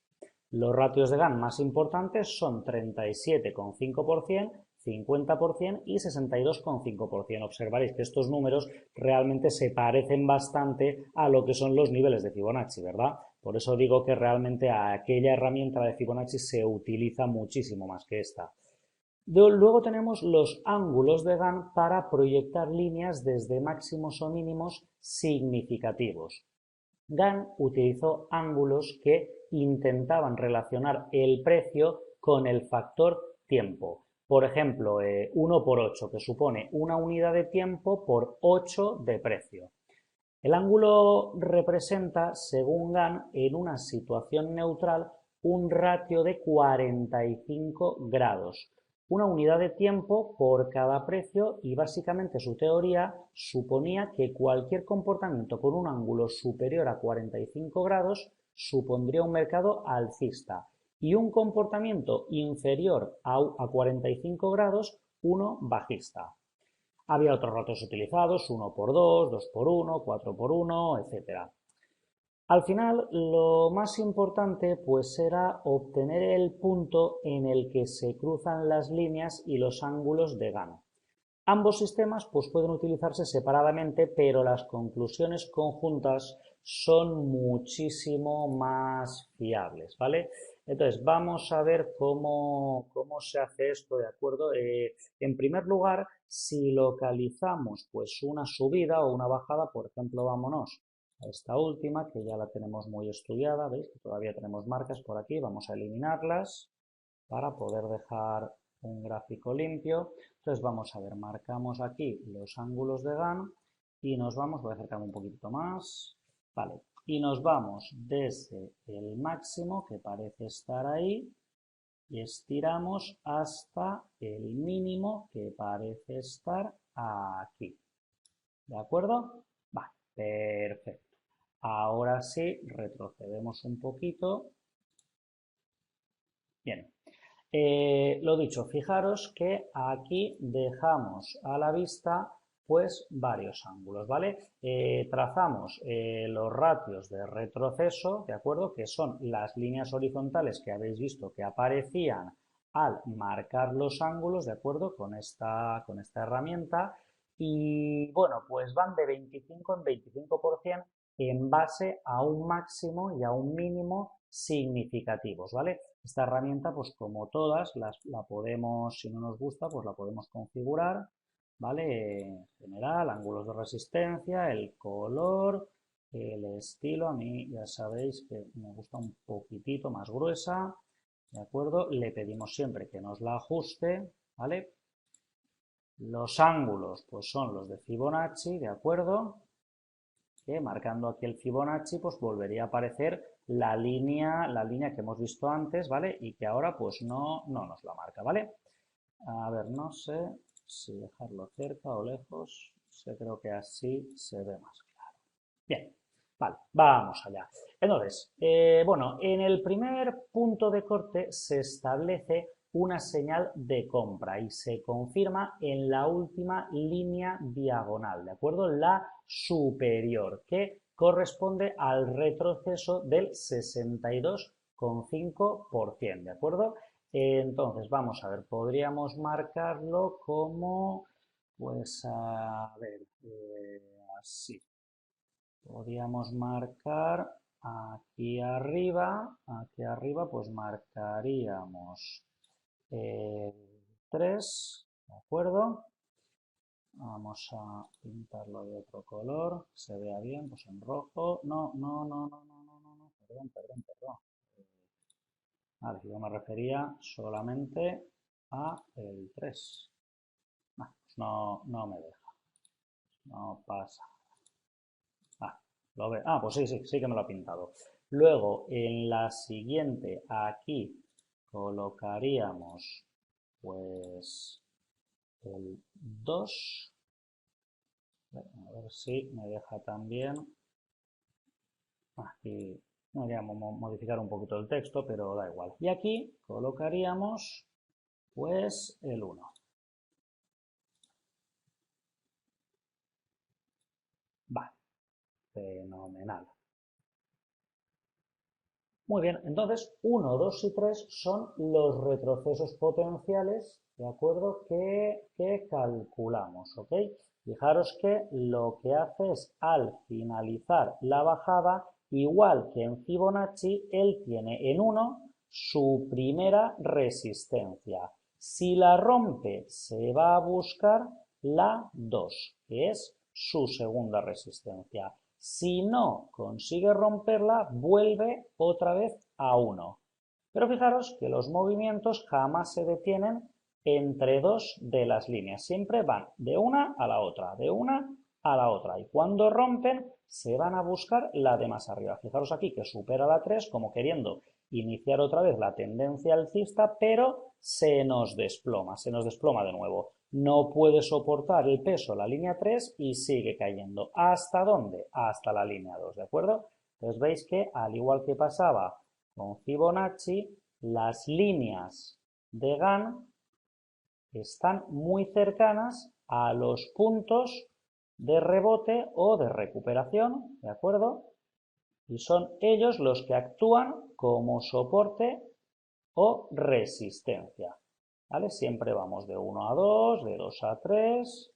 Los ratios de Gann más importantes son 37,5%, 50% y 62,5%. Observaréis que estos números realmente se parecen bastante a lo que son los niveles de Fibonacci, ¿verdad? Por eso digo que realmente aquella herramienta de Fibonacci se utiliza muchísimo más que esta. Luego tenemos los ángulos de Gann para proyectar líneas desde máximos o mínimos significativos. Gann utilizó ángulos que intentaban relacionar el precio con el factor tiempo. Por ejemplo, 1 por 8, que supone una unidad de tiempo por 8 de precio. El ángulo representa, según Gann, en una situación neutral, un ratio de 45 grados, una unidad de tiempo por cada precio, y básicamente su teoría suponía que cualquier comportamiento con un ángulo superior a 45 grados supondría un mercado alcista y un comportamiento inferior a 45 grados uno bajista. Había otros ratios utilizados, 1 por 2, 2 por 1, 4 por 1, etc. Al final, lo más importante pues era obtener el punto en el que se cruzan las líneas y los ángulos de Gann. Ambos sistemas pues, pueden utilizarse separadamente, pero las conclusiones conjuntas son muchísimo más fiables, ¿vale? Entonces, vamos a ver cómo se hace esto, ¿de acuerdo? En primer lugar, si localizamos pues una subida o una bajada, por ejemplo, vámonos a esta última, que ya la tenemos muy estudiada, ¿veis? Que todavía tenemos marcas por aquí, vamos a eliminarlas para poder dejar un gráfico limpio. Entonces vamos a ver, marcamos aquí los ángulos de Gann y nos vamos, voy a acercarme un poquito más, vale, y nos vamos desde el máximo que parece estar ahí y estiramos hasta el mínimo que parece estar aquí. ¿De acuerdo? Vale, perfecto. Ahora sí, retrocedemos un poquito. Bien. Lo dicho, fijaros que aquí dejamos a la vista pues varios ángulos, ¿vale? Trazamos los ratios de retroceso, ¿de acuerdo? Que son las líneas horizontales que habéis visto que aparecían al marcar los ángulos, ¿de acuerdo? Con esta herramienta. Y bueno, pues van de 25 en 25% en base a un máximo y a un mínimo significativos, ¿vale? Esta herramienta, pues como todas, la podemos, si no nos gusta, pues la podemos configurar, ¿vale? En general, ángulos de resistencia, el color, el estilo, a mí ya sabéis que me gusta un poquitito más gruesa, ¿de acuerdo? Le pedimos siempre que nos la ajuste, ¿vale? Los ángulos, pues son los de Fibonacci, ¿de acuerdo? Que marcando aquí el Fibonacci, pues volvería a aparecer la línea que hemos visto antes, ¿vale? Y que ahora pues no nos la marca, ¿vale? A ver, no sé si dejarlo cerca o lejos. Creo que así se ve más claro. Bien, vale, vamos allá. Entonces, bueno, en el primer punto de corte se establece una señal de compra y se confirma en la última línea diagonal, ¿de acuerdo? La superior, que corresponde al retroceso del 62,5%, ¿de acuerdo? Entonces, vamos a ver, podríamos marcarlo como, pues, a ver, así. Podríamos marcar aquí arriba pues marcaríamos 3, ¿de acuerdo? Vamos a pintarlo de otro color, que se vea bien, pues en rojo. No, perdón. Vale, yo me refería solamente a el 3. Pues no me deja, no pasa. ¿Lo ve? Pues sí que me lo ha pintado. Luego, en la siguiente, aquí colocaríamos, pues, el 2. A ver si me deja también. Aquí podríamos modificar un poquito el texto, pero da igual. Y aquí colocaríamos, pues, el 1. Vale, fenomenal. Muy bien, entonces 1, 2 y 3 son los retrocesos potenciales, ¿de acuerdo? Que calculamos, ¿ok? Fijaros que lo que hace es al finalizar la bajada, igual que en Fibonacci, él tiene en 1 su primera resistencia. Si la rompe, se va a buscar la 2, que es su segunda resistencia. Si no consigue romperla, vuelve otra vez a 1. Pero fijaros que los movimientos jamás se detienen entre dos de las líneas. Siempre van de una a la otra, de una a la otra. Y cuando rompen, se van a buscar la de más arriba. Fijaros aquí que supera la 3 como queriendo iniciar otra vez la tendencia alcista, pero se nos desploma de nuevo. No puede soportar el peso la línea 3 y sigue cayendo. ¿Hasta dónde? Hasta la línea 2, ¿de acuerdo? Entonces veis que, al igual que pasaba con Fibonacci, las líneas de Gann están muy cercanas a los puntos de rebote o de recuperación, ¿de acuerdo? Y son ellos los que actúan como soporte o resistencia, ¿vale? Siempre vamos de 1 a 2, de 2 a 3,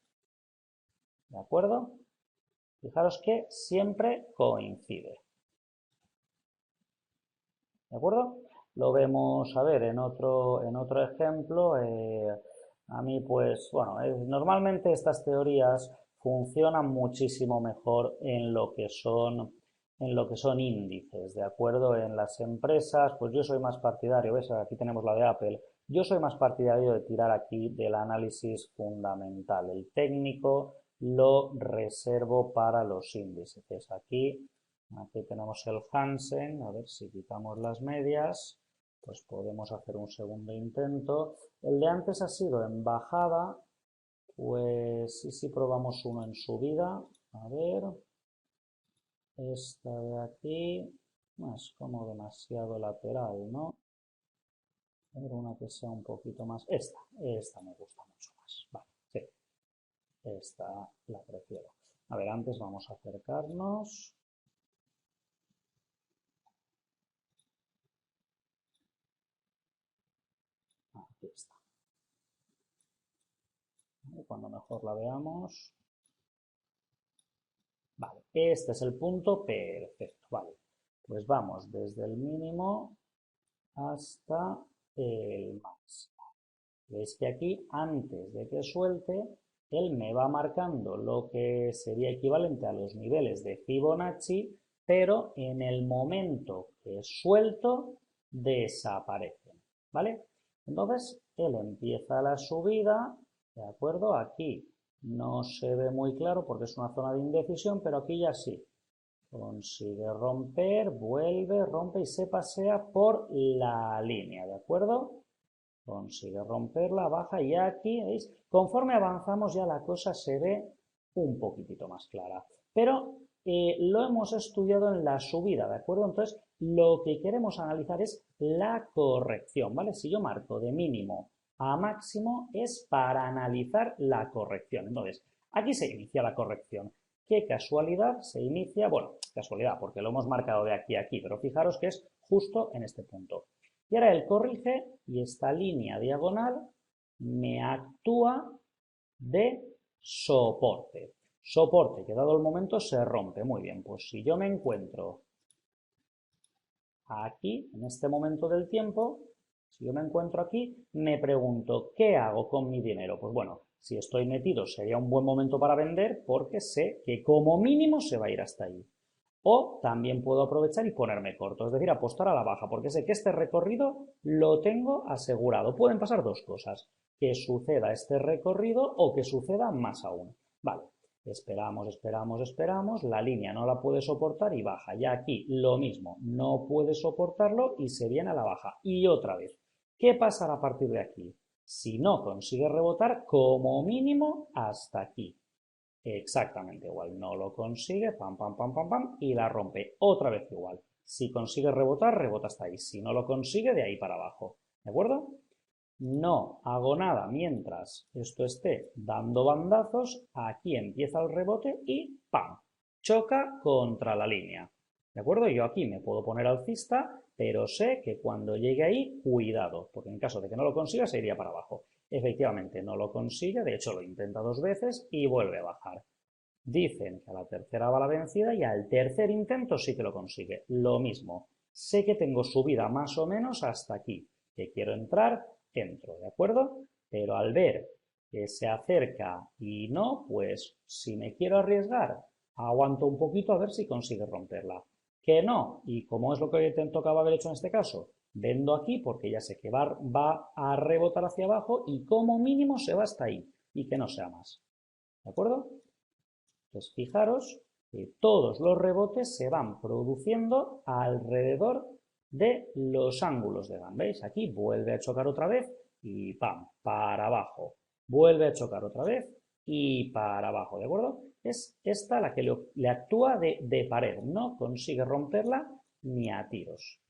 ¿de acuerdo? Fijaros que siempre coincide, ¿de acuerdo? Lo vemos, a ver, en otro ejemplo. A mí, pues, bueno, normalmente estas teorías funcionan muchísimo mejor en lo que son índices, ¿de acuerdo? En las empresas, pues yo soy más partidario, ¿ves? Aquí tenemos la de Apple. Yo soy más partidario de tirar aquí del análisis fundamental. El técnico lo reservo para los índices. Aquí tenemos el Hansen, a ver si quitamos las medias. pues podemos hacer un segundo intento. El de antes ha sido en bajada, pues sí, sí probamos uno en subida. A ver, esta de aquí, no es como demasiado lateral, ¿no? A ver, una que sea un poquito más. Esta me gusta mucho más. Vale, sí, esta la prefiero. A ver, antes vamos a acercarnos. Aquí está. Cuando mejor la veamos. Vale, este es el punto perfecto. Vale, pues vamos desde el mínimo hasta el máximo. Veis que aquí, antes de que suelte, él me va marcando lo que sería equivalente a los niveles de Fibonacci, pero en el momento que suelto, desaparecen. ¿Vale? Entonces, él empieza la subida, ¿de acuerdo? Aquí no se ve muy claro porque es una zona de indecisión, pero aquí ya sí. Consigue romper, vuelve, rompe y se pasea por la línea, ¿de acuerdo? Consigue romperla, baja y aquí, ¿veis? Conforme avanzamos ya la cosa se ve un poquitito más clara. Pero lo hemos estudiado en la subida, ¿de acuerdo? Entonces, lo que queremos analizar es la corrección, ¿vale? Si yo marco de mínimo a máximo es para analizar la corrección. Entonces, aquí se inicia la corrección. ¿Qué casualidad se inicia? Bueno, casualidad, porque lo hemos marcado de aquí a aquí, pero fijaros que es justo en este punto. Y ahora él corrige y esta línea diagonal me actúa de soporte. Soporte que dado el momento se rompe. Muy bien, pues si yo me encuentro aquí, en este momento del tiempo, si yo me encuentro aquí, me pregunto, ¿qué hago con mi dinero? Pues bueno, si estoy metido sería un buen momento para vender porque sé que como mínimo se va a ir hasta ahí. O también puedo aprovechar y ponerme corto, es decir, apostar a la baja, porque sé que este recorrido lo tengo asegurado. Pueden pasar dos cosas, que suceda este recorrido o que suceda más aún. Vale, esperamos, esperamos, esperamos, la línea no la puede soportar y baja. Ya aquí lo mismo, no puede soportarlo y se viene a la baja. Y otra vez, ¿qué pasará a partir de aquí? Si no consigue rebotar, como mínimo hasta aquí. Exactamente igual, no lo consigue, pam, pam, pam, pam, pam, y la rompe otra vez igual. Si consigue rebotar, rebota hasta ahí. Si no lo consigue, de ahí para abajo. ¿De acuerdo? No hago nada mientras esto esté dando bandazos. Aquí empieza el rebote y ¡pam! Choca contra la línea. ¿De acuerdo? Yo aquí me puedo poner alcista, pero sé que cuando llegue ahí, cuidado, porque en caso de que no lo consiga, se iría para abajo. Efectivamente, no lo consigue, de hecho lo intenta dos veces y vuelve a bajar. Dicen que a la tercera va la vencida y al tercer intento sí que lo consigue. Lo mismo, sé que tengo subida más o menos hasta aquí, que quiero entrar, entro, ¿de acuerdo? Pero al ver que se acerca y no, pues si me quiero arriesgar, aguanto un poquito a ver si consigue romperla. Que no, y como es lo que te tocaba haber hecho en este caso, vendo aquí porque ya sé que va a rebotar hacia abajo y como mínimo se va hasta ahí y que no sea más. ¿De acuerdo? Entonces, fijaros que todos los rebotes se van produciendo alrededor de los ángulos de GAN. ¿Veis? Aquí vuelve a chocar otra vez y ¡pam! Para abajo. Vuelve a chocar otra vez y para abajo, ¿de acuerdo? Es esta la que le actúa de pared. No consigue romperla ni a tiros.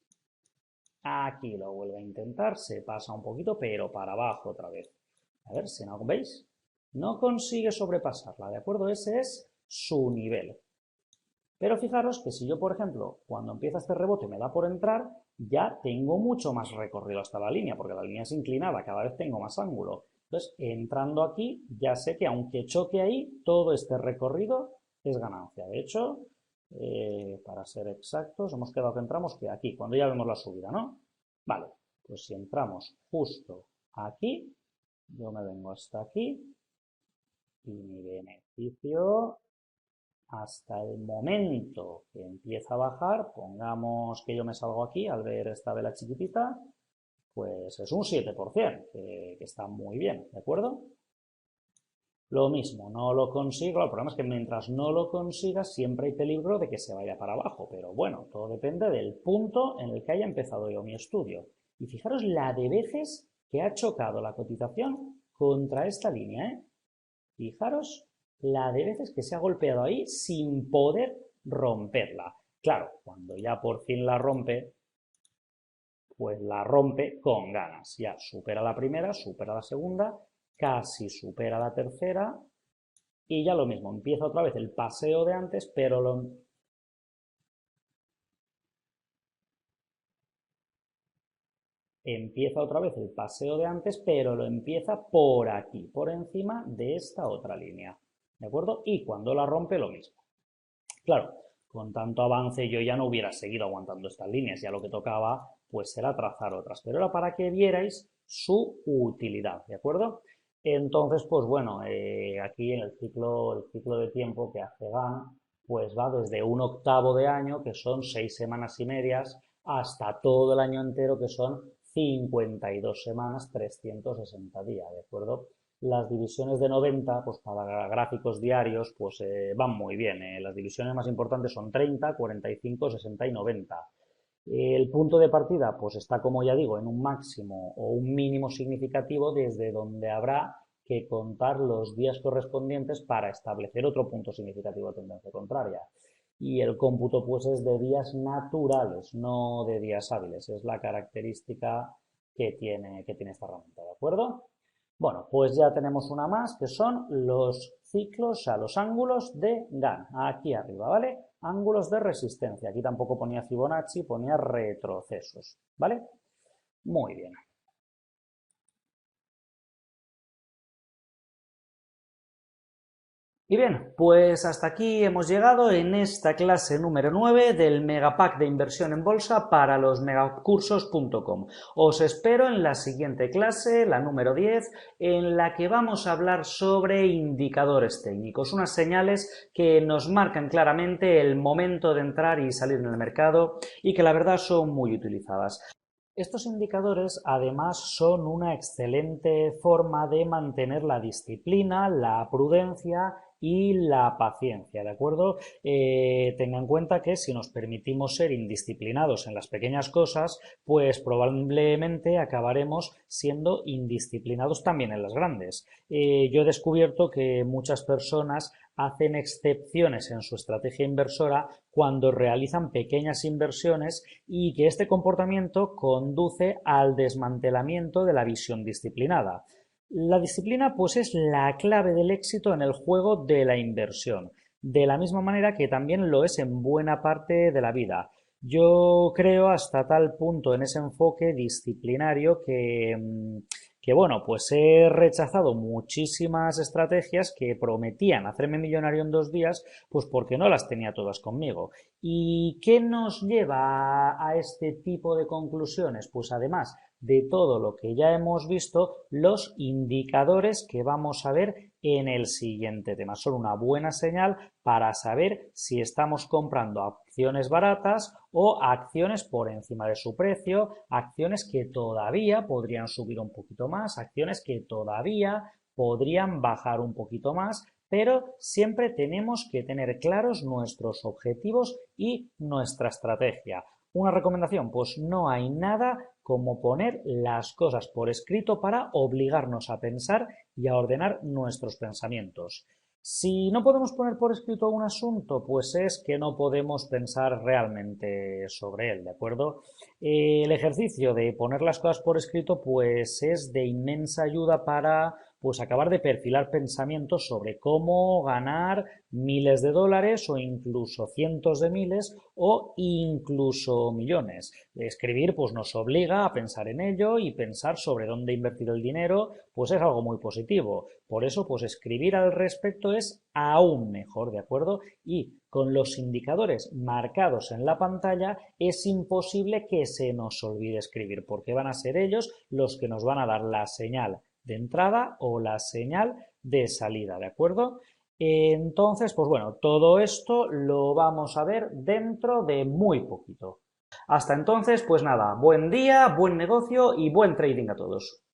Aquí lo vuelve a intentar, se pasa un poquito, pero para abajo otra vez. A ver si no, ¿veis? No consigue sobrepasarla, ¿de acuerdo? Ese es su nivel. Pero fijaros que si yo, por ejemplo, cuando empieza este rebote me da por entrar, ya tengo mucho más recorrido hasta la línea, porque la línea es inclinada, cada vez tengo más ángulo. Entonces, entrando aquí, ya sé que aunque choque ahí, todo este recorrido es ganancia. De hecho, para ser exactos, hemos quedado que entramos que aquí, cuando ya vemos la subida, ¿no? Vale, pues si entramos justo aquí, yo me vengo hasta aquí y mi beneficio hasta el momento que empieza a bajar, pongamos que yo me salgo aquí al ver esta vela chiquitita, pues es un 7%, que está muy bien, ¿de acuerdo? Lo mismo, no lo consigo, el problema es que mientras no lo consiga siempre hay peligro de que se vaya para abajo, pero bueno, todo depende del punto en el que haya empezado yo mi estudio. Y fijaros la de veces que ha chocado la cotización contra esta línea, ¿eh? Fijaros la de veces que se ha golpeado ahí sin poder romperla. Claro, cuando ya por fin la rompe, pues la rompe con ganas. Ya supera la primera, supera la segunda, casi supera la tercera y ya lo mismo, empieza otra vez el paseo de antes, pero empieza otra vez el paseo de antes, pero lo empieza por aquí, por encima de esta otra línea. ¿De acuerdo? Y cuando la rompe, lo mismo. Claro, con tanto avance yo ya no hubiera seguido aguantando estas líneas, ya lo que tocaba pues era trazar otras, pero era para que vierais su utilidad, ¿de acuerdo? Entonces, pues bueno, aquí en el ciclo de tiempo que hace GAN, pues va desde un octavo de año, que son 6 semanas y medias, hasta todo el año entero, que son 52 semanas, 360 días, ¿de acuerdo? Las divisiones de 90, pues para gráficos diarios, pues van muy bien. Las divisiones más importantes son 30, 45, 60 y 90. El punto de partida, pues está, como ya digo, en un máximo o un mínimo significativo desde donde habrá que contar los días correspondientes para establecer otro punto significativo de tendencia contraria. Y el cómputo, pues, es de días naturales, no de días hábiles. Es la característica que tiene esta herramienta, ¿de acuerdo? Bueno, pues ya tenemos una más que son los ciclos, o sea, los ángulos de GAN, aquí arriba, ¿vale? Ángulos de resistencia. Aquí tampoco ponía Fibonacci, ponía retrocesos, ¿vale? Muy bien. Y bien, pues hasta aquí hemos llegado en esta clase número 9 del Megapack de inversión en bolsa para los megacursos.com. Os espero en la siguiente clase, la número 10, en la que vamos a hablar sobre indicadores técnicos, unas señales que nos marcan claramente el momento de entrar y salir en el mercado y que la verdad son muy utilizadas. Estos indicadores además son una excelente forma de mantener la disciplina, la prudencia y la paciencia, ¿de acuerdo? Tenga en cuenta que si nos permitimos ser indisciplinados en las pequeñas cosas, pues probablemente acabaremos siendo indisciplinados también en las grandes. Yo he descubierto que muchas personas hacen excepciones en su estrategia inversora cuando realizan pequeñas inversiones y que este comportamiento conduce al desmantelamiento de la visión disciplinada. La disciplina, pues, es la clave del éxito en el juego de la inversión, de la misma manera que también lo es en buena parte de la vida. Yo creo hasta tal punto en ese enfoque disciplinario que bueno, pues he rechazado muchísimas estrategias que prometían hacerme millonario en 2 días, pues porque no las tenía todas conmigo. ¿Y qué nos lleva a este tipo de conclusiones? Pues además de todo lo que ya hemos visto, los indicadores que vamos a ver en el siguiente tema. Son una buena señal para saber si estamos comprando acciones baratas o acciones por encima de su precio, acciones que todavía podrían subir un poquito más, acciones que todavía podrían bajar un poquito más, pero siempre tenemos que tener claros nuestros objetivos y nuestra estrategia. Una recomendación, pues no hay nada como poner las cosas por escrito para obligarnos a pensar y a ordenar nuestros pensamientos. Si no podemos poner por escrito un asunto, pues es que no podemos pensar realmente sobre él, ¿de acuerdo? El ejercicio de poner las cosas por escrito, pues es de inmensa ayuda para pues acabar de perfilar pensamientos sobre cómo ganar miles de dólares o incluso cientos de miles o incluso millones. Escribir pues nos obliga a pensar en ello y pensar sobre dónde invertir el dinero, pues es algo muy positivo. Por eso pues escribir al respecto es aún mejor, ¿de acuerdo? Y con los indicadores marcados en la pantalla es imposible que se nos olvide escribir porque van a ser ellos los que nos van a dar la señal de entrada o la señal de salida, ¿de acuerdo? Entonces, pues bueno, todo esto lo vamos a ver dentro de muy poquito. Hasta entonces, pues nada, buen día, buen negocio y buen trading a todos.